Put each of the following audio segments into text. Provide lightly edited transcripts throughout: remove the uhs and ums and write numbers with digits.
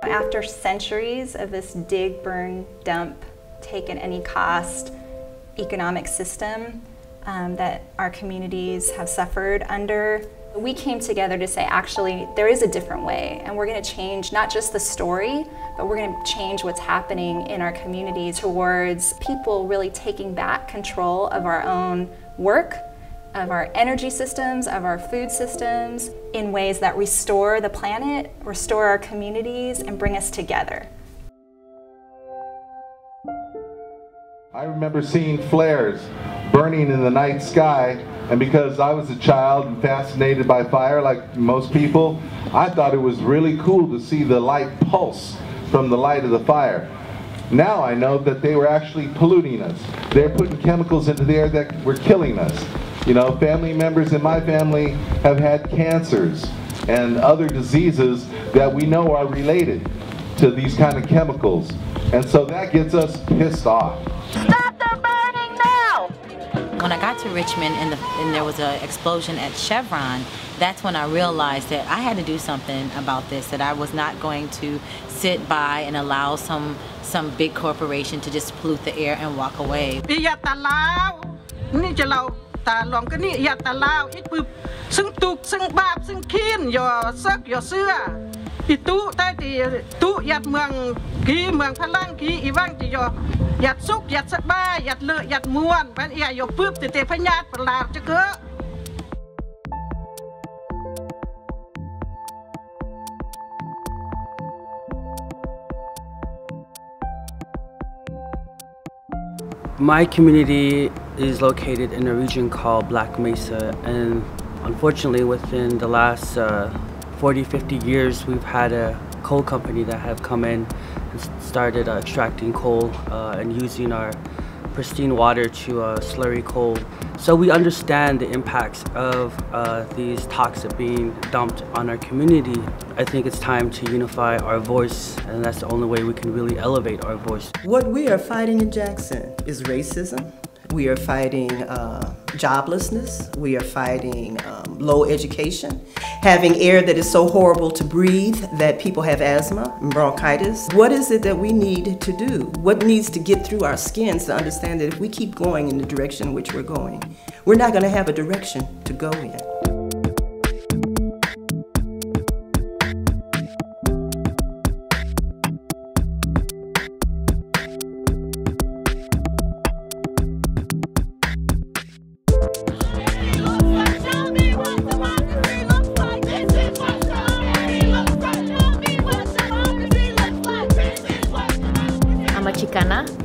After centuries of this dig, burn, dump, take at any cost economic system that our communities have suffered under, we came together to say, actually, there is a different way, and we're going to change not just the story, but we're going to change what's happening in our communities towards people really taking back control of our own work, of our energy systems, of our food systems, in ways that restore the planet, restore our communities, and bring us together. I remember seeing flares burning in the night sky, and because I was a child and fascinated by fire like most people, I thought it was really cool to see the light pulse from the light of the fire. Now I know that they were actually polluting us. They're putting chemicals into the air that were killing us. You know, family members in my family have had cancers and other diseases that we know are related to these kind of chemicals. And so that gets us pissed off. Stop the burning now! When I got to Richmond and there was an explosion at Chevron, that's when I realized that I had to do something about this, that I was not going to sit by and allow some big corporation to just pollute the air and walk away. My community is located in a region called Black Mesa, and unfortunately within the last 40-50 years we've had a coal company that have come in and started extracting coal and using our pristine water to slurry coal. So we understand the impacts of these toxins being dumped on our community. I think it's time to unify our voice, and that's the only way we can really elevate our voice. What we are fighting in Jackson is racism. We are fighting joblessness. We are fighting low education, having air that is so horrible to breathe that people have asthma and bronchitis. What is it that we need to do? What needs to get through our skins to understand that if we keep going in the direction in which we're going, we're not going to have a direction to go in.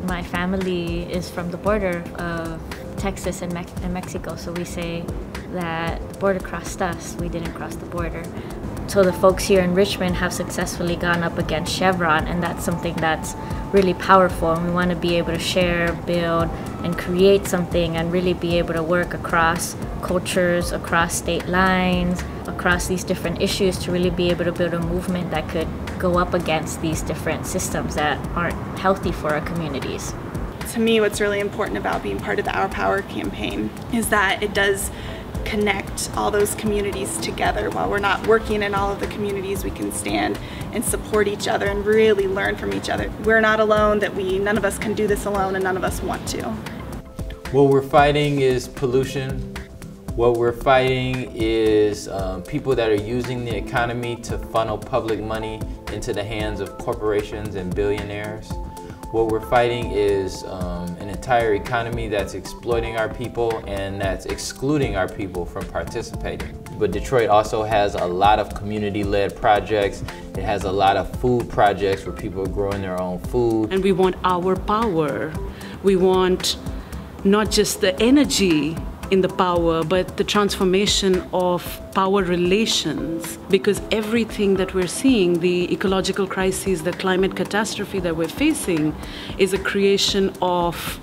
My family is from the border of Texas and Mexico, so we say that the border crossed us, we didn't cross the border. So the folks here in Richmond have successfully gone up against Chevron, and that's something that's really powerful, and we want to be able to share, build, and create something and really be able to work across cultures, across state lines, across these different issues to really be able to build a movement that could go up against these different systems that aren't healthy for our communities. To me, what's really important about being part of the Our Power campaign is that it does connect all those communities together. While we're not working in all of the communities, we can stand and support each other and really learn from each other. We're not alone, that none of us can do this alone, and none of us want to. What we're fighting is pollution. What we're fighting is people that are using the economy to funnel public money into the hands of corporations and billionaires. What we're fighting is an entire economy that's exploiting our people and that's excluding our people from participating. But Detroit also has a lot of community-led projects. It has a lot of food projects where people are growing their own food. And we want our power. We want not just the energy in the power, but the transformation of power relations, because everything that we're seeing, the ecological crises, the climate catastrophe that we're facing, is a creation of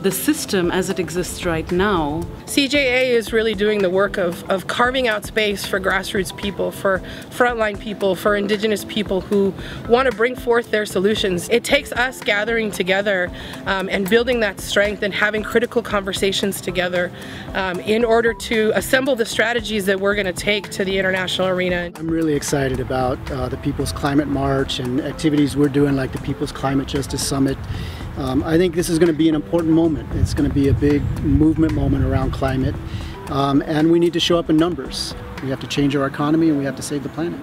the system as it exists right now. CJA is really doing the work of carving out space for grassroots people, for frontline people, for Indigenous people who want to bring forth their solutions. It takes us gathering together and building that strength and having critical conversations together in order to assemble the strategies that we're going to take to the international arena. I'm really excited about the People's Climate March and activities we're doing like the People's Climate Justice Summit. I think this is going to be an important moment. It's going to be a big movement moment around climate, and we need to show up in numbers. We have to change our economy and we have to save the planet.